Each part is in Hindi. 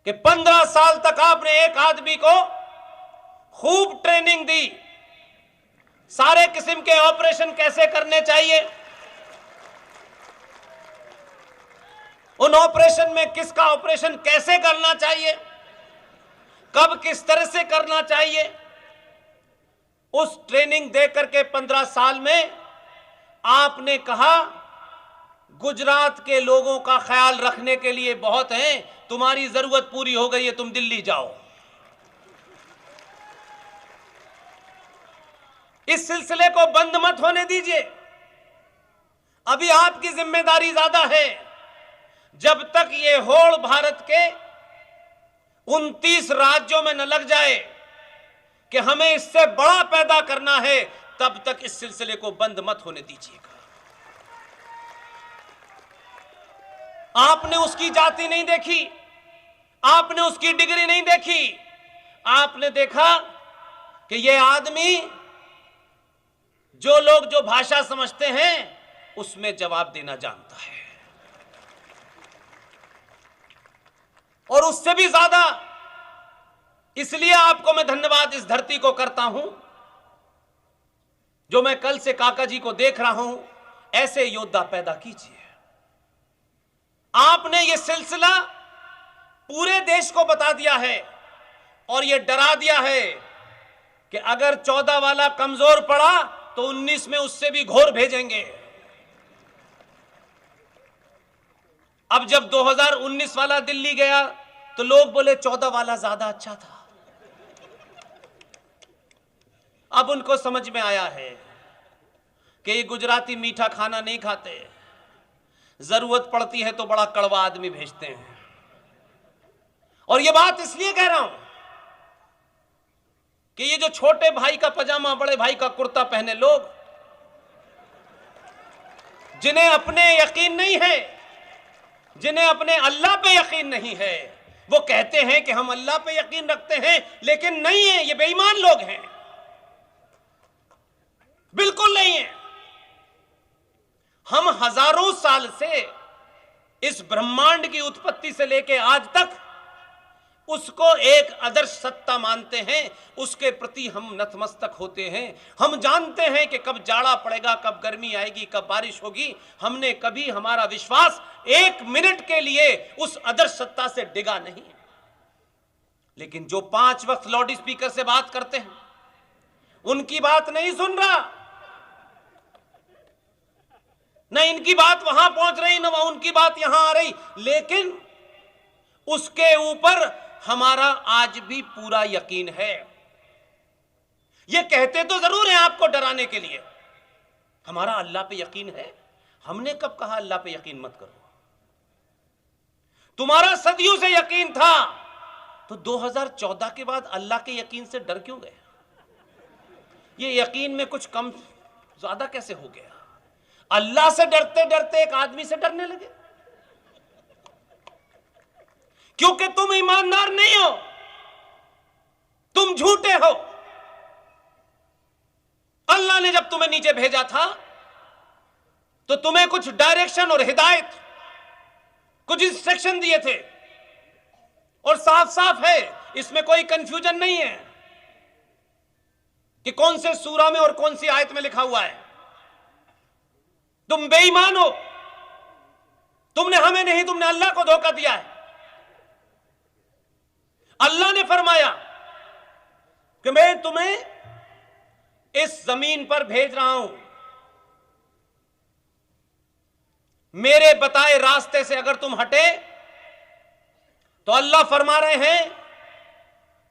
कि 15 साल तक आपने एक आदमी को खूब ट्रेनिंग दी, सारे किस्म के ऑपरेशन कैसे करने चाहिए, उन ऑपरेशन में किसका ऑपरेशन कैसे करना चाहिए, कब किस तरह से करना चाहिए, उस ट्रेनिंग दे करके 15 साल में आपने कहा गुजरात के लोगों का ख्याल रखने के लिए बहुत है, तुम्हारी जरूरत पूरी हो गई है, तुम दिल्ली जाओ। इस सिलसिले को बंद मत होने दीजिए, अभी आपकी जिम्मेदारी ज्यादा है। जब तक ये होड़ भारत के 29 राज्यों में न लग जाए कि हमें इससे बड़ा पैदा करना है, तब तक इस सिलसिले को बंद मत होने दीजिएगा। आपने उसकी जाति नहीं देखी, आपने उसकी डिग्री नहीं देखी, आपने देखा कि यह आदमी जो लोग जो भाषा समझते हैं उसमें जवाब देना जानता है, और उससे भी ज्यादा इसलिए आपको मैं धन्यवाद इस धरती को करता हूं, जो मैं कल से काका जी को देख रहा हूं, ऐसे योद्धा पैदा कीजिए। आपने यह सिलसिला पूरे देश को बता दिया है और यह डरा दिया है कि अगर 14 वाला कमजोर पड़ा तो 19 में उससे भी घोर भेजेंगे। अब जब 2019 वाला दिल्ली गया तो लोग बोले 14 वाला ज्यादा अच्छा था। अब उनको समझ में आया है कि ये गुजराती मीठा खाना नहीं खाते, जरूरत पड़ती है तो बड़ा कड़वा आदमी भेजते हैं। और ये बात इसलिए कह रहा हूं कि ये जो छोटे भाई का पजामा बड़े भाई का कुर्ता पहने लोग, जिन्हें अपने यकीन नहीं है, जिन्हें अपने अल्लाह पे यकीन नहीं है, वो कहते हैं कि हम अल्लाह पे यकीन रखते हैं, लेकिन नहीं है, ये बेईमान लोग हैं, बिल्कुल नहीं है। हम हजारों साल से इस ब्रह्मांड की उत्पत्ति से लेकर आज तक उसको एक आदर्श सत्ता मानते हैं, उसके प्रति हम नतमस्तक होते हैं। हम जानते हैं कि कब जाड़ा पड़ेगा, कब गर्मी आएगी, कब बारिश होगी। हमने कभी हमारा विश्वास एक मिनट के लिए उस आदर्श सत्ता से डिगा नहीं। लेकिन जो 5 वक्त लाउड स्पीकर से बात करते हैं, उनकी बात नहीं सुन रहा, न इनकी बात वहां पहुंच रही, न उनकी बात यहां आ रही, लेकिन उसके ऊपर हमारा आज भी पूरा यकीन है। ये कहते तो जरूर हैं आपको डराने के लिए, हमारा अल्लाह पे यकीन है। हमने कब कहा अल्लाह पे यकीन मत करो? तुम्हारा सदियों से यकीन था, तो 2014 के बाद अल्लाह के यकीन से डर क्यों गए? ये यकीन में कुछ कम ज्यादा कैसे हो गया? अल्लाह से डरते डरते एक आदमी से डरने लगे, क्योंकि तुम ईमानदार नहीं हो, तुम झूठे हो। अल्लाह ने जब तुम्हें नीचे भेजा था तो तुम्हें कुछ डायरेक्शन और हिदायत, कुछ इंस्ट्रक्शन दिए थे, और साफ साफ है, इसमें कोई कंफ्यूजन नहीं है कि कौन से सूरा में और कौन सी आयत में लिखा हुआ है। तुम बेईमान हो, तुमने हमें नहीं, तुमने अल्लाह को धोखा दिया है। अल्लाह ने फरमाया कि मैं तुम्हें इस जमीन पर भेज रहा हूं, मेरे बताए रास्ते से अगर तुम हटे तो अल्लाह फरमा रहे हैं,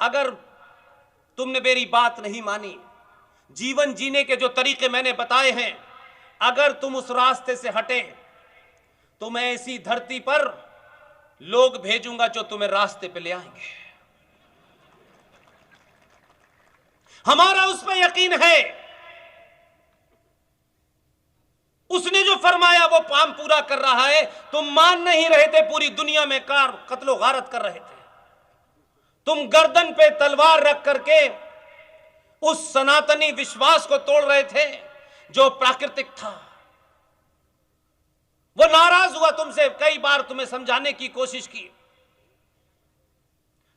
अगर तुमने मेरी बात नहीं मानी, जीवन जीने के जो तरीके मैंने बताए हैं, अगर तुम उस रास्ते से हटे तो मैं इसी धरती पर लोग भेजूंगा जो तुम्हें रास्ते पे ले आएंगे। हमारा उस पर यकीन है, उसने जो फरमाया वो काम पूरा कर रहा है। तुम मान नहीं रहे थे, पूरी दुनिया में कत्लो गारत कर रहे थे, तुम गर्दन पे तलवार रख करके उस सनातनी विश्वास को तोड़ रहे थे जो प्राकृतिक था। वो नाराज हुआ तुमसे, कई बार तुम्हें समझाने की कोशिश की,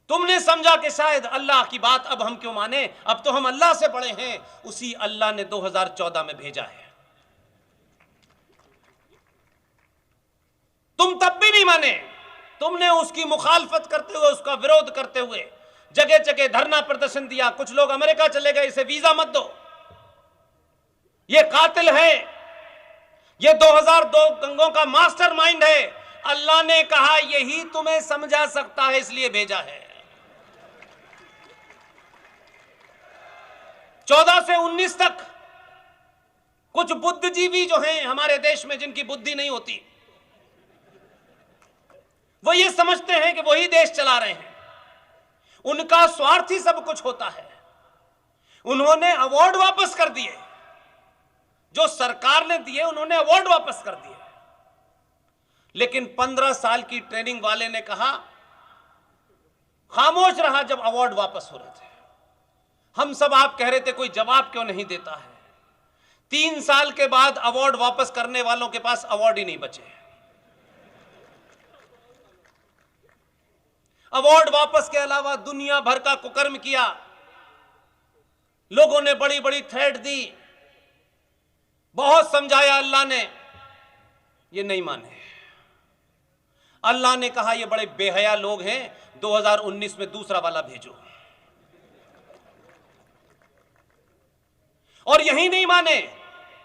तुमने समझा कि शायद अल्लाह की बात अब हम क्यों माने, अब तो हम अल्लाह से बड़े हैं। उसी अल्लाह ने 2014 में भेजा है। तुम तब भी नहीं माने। तुमने उसकी मुखालफत करते हुए, उसका विरोध करते हुए जगह जगह धरना प्रदर्शन दिया। कुछ लोग अमेरिका चले गए, इसे वीजा मत दो, ये कातिल है, ये 2002 दंगों का मास्टरमाइंड है। अल्लाह ने कहा यही तुम्हें समझा सकता है, इसलिए भेजा है। 14 से 19 तक कुछ बुद्धिजीवी जो हैं हमारे देश में, जिनकी बुद्धि नहीं होती, वो ये समझते हैं कि वही देश चला रहे हैं, उनका स्वार्थ ही सब कुछ होता है। उन्होंने अवार्ड वापस कर दिए, जो सरकार ने दिए उन्होंने अवार्ड वापस कर दिए। लेकिन 15 साल की ट्रेनिंग वाले ने कहा, खामोश रहा जब अवार्ड वापस हो रहे थे। हम सब आप कह रहे थे कोई जवाब क्यों नहीं देता है। 3 साल के बाद अवार्ड वापस करने वालों के पास अवार्ड ही नहीं बचे। अवार्ड वापस के अलावा दुनिया भर का कुकर्म किया। लोगों ने बड़ी बड़ी थ्रेट दी, बहुत समझाया अल्लाह ने, ये नहीं माने। अल्लाह ने कहा ये बड़े बेहया लोग हैं, 2019 में दूसरा वाला भेजो। और यही नहीं माने।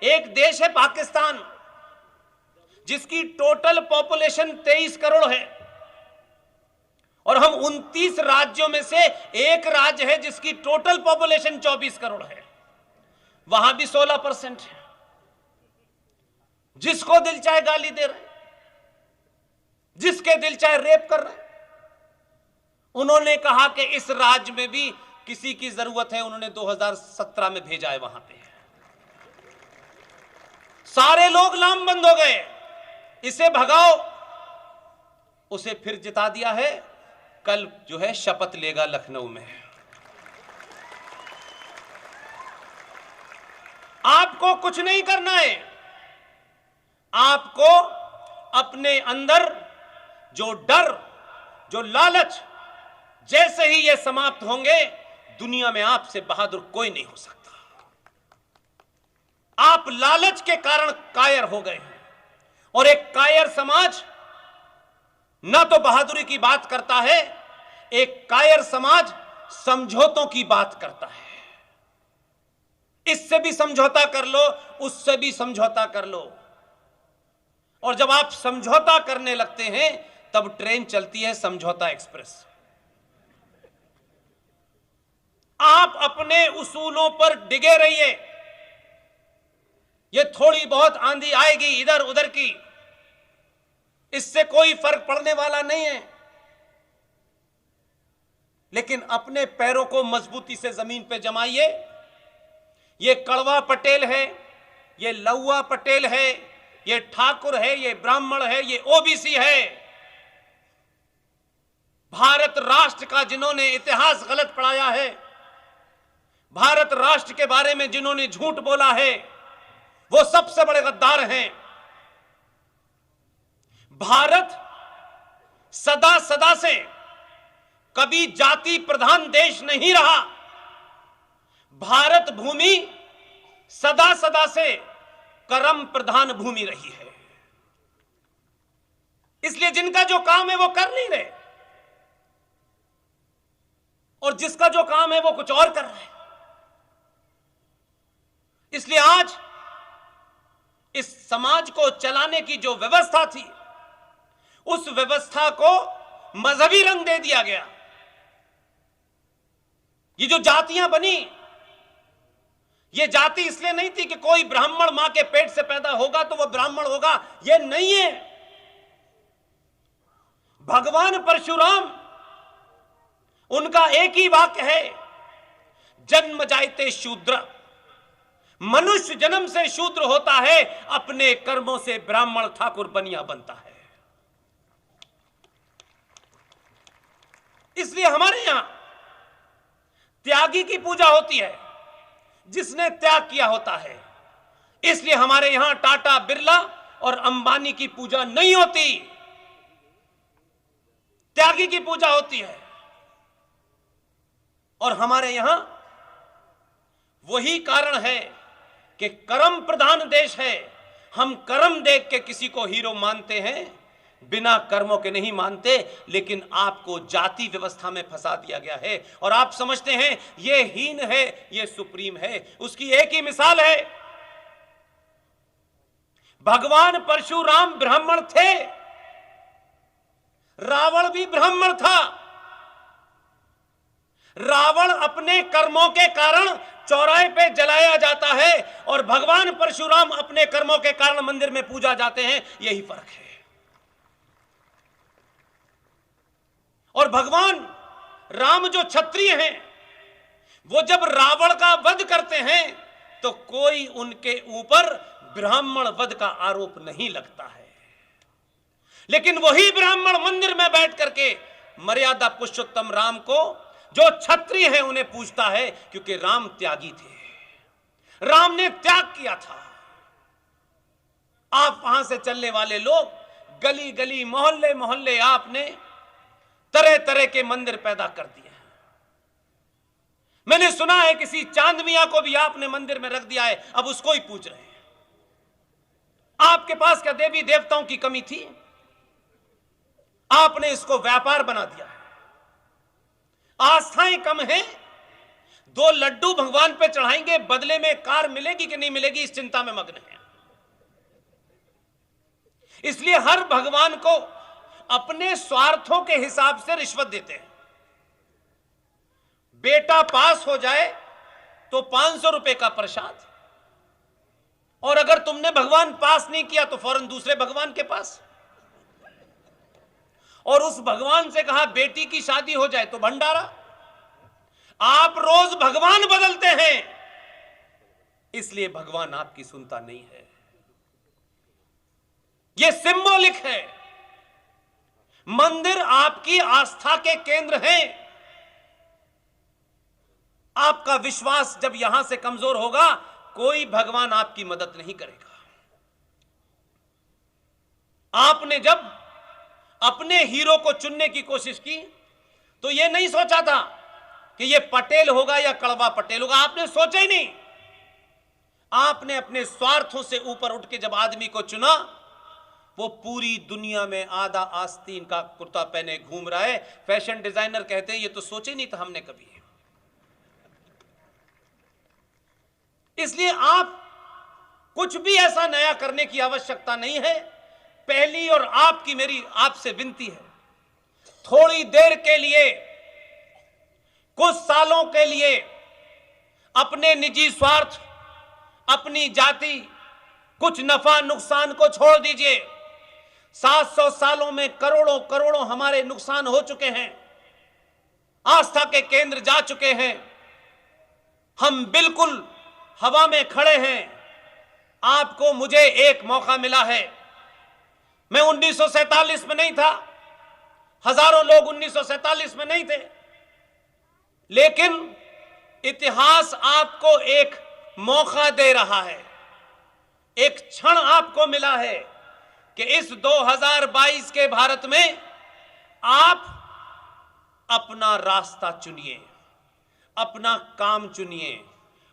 एक देश है पाकिस्तान, जिसकी टोटल पॉपुलेशन 23 करोड़ है, और हम 29 राज्यों में से एक राज्य है जिसकी टोटल पॉपुलेशन 24 करोड़ है। वहां भी 16% है। जिसको दिल चाहे गाली दे रहे, जिसके दिल चाहे रेप कर रहे। उन्होंने कहा कि इस राज्य में भी किसी की जरूरत है, उन्होंने 2017 में भेजा है वहां पे। सारे लोग लामबंद हो गए, इसे भगाओ। उसे फिर जिता दिया है। कल जो है शपथ लेगा लखनऊ में। आपको कुछ नहीं करना है। आपको अपने अंदर जो डर, जो लालच, जैसे ही ये समाप्त होंगे, दुनिया में आपसे बहादुर कोई नहीं हो सकता। आप लालच के कारण कायर हो गए हैं, और एक कायर समाज ना तो बहादुरी की बात करता है, एक कायर समाज समझौतों की बात करता है। इससे भी समझौता कर लो, उससे भी समझौता कर लो। और जब आप समझौता करने लगते हैं, तब ट्रेन चलती है समझौता एक्सप्रेस। आप अपने उसूलों पर डिगे रहिए। ये थोड़ी बहुत आंधी आएगी इधर उधर की, इससे कोई फर्क पड़ने वाला नहीं है। लेकिन अपने पैरों को मजबूती से जमीन पे जमाइए। ये कड़वा पटेल है, ये लौवा पटेल है, ये ठाकुर है, ये ब्राह्मण है, ये ओबीसी है। भारत राष्ट्र का जिन्होंने इतिहास गलत पढ़ाया है, भारत राष्ट्र के बारे में जिन्होंने झूठ बोला है, वो सबसे बड़े गद्दार हैं। भारत सदा सदा से कभी जाति प्रधान देश नहीं रहा। भारत भूमि सदा सदा से कर्म प्रधान भूमि रही है। इसलिए जिनका जो काम है वो कर नहीं रहे, और जिसका जो काम है वो कुछ और कर रहे हैं। इसलिए आज इस समाज को चलाने की जो व्यवस्था थी, उस व्यवस्था को मजहबी रंग दे दिया गया। ये जो जातियां बनी, ये जाति इसलिए नहीं थी कि कोई ब्राह्मण मां के पेट से पैदा होगा तो वह ब्राह्मण होगा, ये नहीं है। भगवान परशुराम, उनका एक ही वाक्य है, जन्म जायते शूद्र। मनुष्य जन्म से शूद्र होता है, अपने कर्मों से ब्राह्मण ठाकुर बनिया बनता है। इसलिए हमारे यहां त्यागी की पूजा होती है, जिसने त्याग किया होता है। इसलिए हमारे यहां टाटा, बिरला और अंबानी की पूजा नहीं होती, त्यागी की पूजा होती है। और हमारे यहां वही कारण है कि कर्म प्रधान देश है। हम कर्म देख के किसी को हीरो मानते हैं, बिना कर्मों के नहीं मानते। लेकिन आपको जाति व्यवस्था में फंसा दिया गया है और आप समझते हैं ये हीन है, ये सुप्रीम है। उसकी एक ही मिसाल है, भगवान परशुराम ब्राह्मण थे, रावण भी ब्राह्मण था। रावण अपने कर्मों के कारण चौराहे पे जलाया जाता है और भगवान परशुराम अपने कर्मों के कारण मंदिर में पूजा जाते हैं। यही फर्क है। और भगवान राम जो क्षत्रिय हैं, वो जब रावण का वध करते हैं तो कोई उनके ऊपर ब्राह्मण वध का आरोप नहीं लगता है। लेकिन वही ब्राह्मण मंदिर में बैठ करके मर्यादा पुरुषोत्तम राम को, जो क्षत्रिय है, उन्हें पूछता है, क्योंकि राम त्यागी थे, राम ने त्याग किया था। आप वहां से चलने वाले लोग, गली गली मोहल्ले मोहल्ले आपने तरह तरह के मंदिर पैदा कर दिए। मैंने सुना है किसी चांद मियां को भी आपने मंदिर में रख दिया है, अब उसको ही पूछ रहे हैं। आपके पास क्या देवी देवताओं की कमी थी? आपने इसको व्यापार बना दिया है। आस्थाएं कम हैं, 2 लड्डू भगवान पे चढ़ाएंगे, बदले में कार मिलेगी कि नहीं मिलेगी, इस चिंता में मग्न है। इसलिए हर भगवान को अपने स्वार्थों के हिसाब से रिश्वत देते हैं। बेटा पास हो जाए तो 500 रुपए का प्रसाद, और अगर तुमने भगवान पास नहीं किया तो फौरन दूसरे भगवान के पास, और उस भगवान से कहा बेटी की शादी हो जाए तो भंडारा। आप रोज भगवान बदलते हैं, इसलिए भगवान आपकी सुनता नहीं है। यह सिंबॉलिक है। मंदिर आपकी आस्था के केंद्र हैं। आपका विश्वास जब यहां से कमजोर होगा, कोई भगवान आपकी मदद नहीं करेगा। आपने जब अपने हीरो को चुनने की कोशिश की तो यह नहीं सोचा था कि यह पटेल होगा या कड़वा पटेल होगा। आपने सोचा ही नहीं। आपने अपने स्वार्थों से ऊपर उठ के जब आदमी को चुना, वो पूरी दुनिया में आधा आस्तीन का कुर्ता पहने घूम रहा है। फैशन डिजाइनर कहते हैं ये तो सोचे नहीं था हमने कभी। इसलिए आप कुछ भी ऐसा नया करने की आवश्यकता नहीं है। पहली और आपकी मेरी आपसे विनती है, थोड़ी देर के लिए, कुछ सालों के लिए अपने निजी स्वार्थ, अपनी जाति, कुछ नफा नुकसान को छोड़ दीजिए। 700 सालों में करोड़ों करोड़ों हमारे नुकसान हो चुके हैं, आस्था के केंद्र जा चुके हैं, हम बिल्कुल हवा में खड़े हैं। आपको मुझे एक मौका मिला है। मैं 1947 में नहीं था, हजारों लोग 1947 में नहीं थे, लेकिन इतिहास आपको एक मौका दे रहा है। एक क्षण आपको मिला है कि इस 2022 के भारत में आप अपना रास्ता चुनिए, अपना काम चुनिए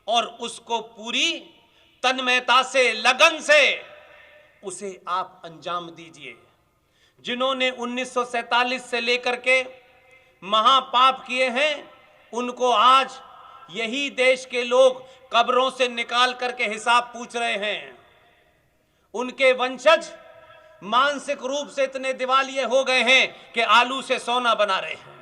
और उसको पूरी तन्मयता से, लगन से उसे आप अंजाम दीजिए। जिन्होंने 1947 से लेकर के महापाप किए हैं, उनको आज यही देश के लोग कब्रों से निकाल करके हिसाब पूछ रहे हैं। उनके वंशज मानसिक रूप से इतने दिवालिये हो गए हैं कि आलू से सोना बना रहे हैं।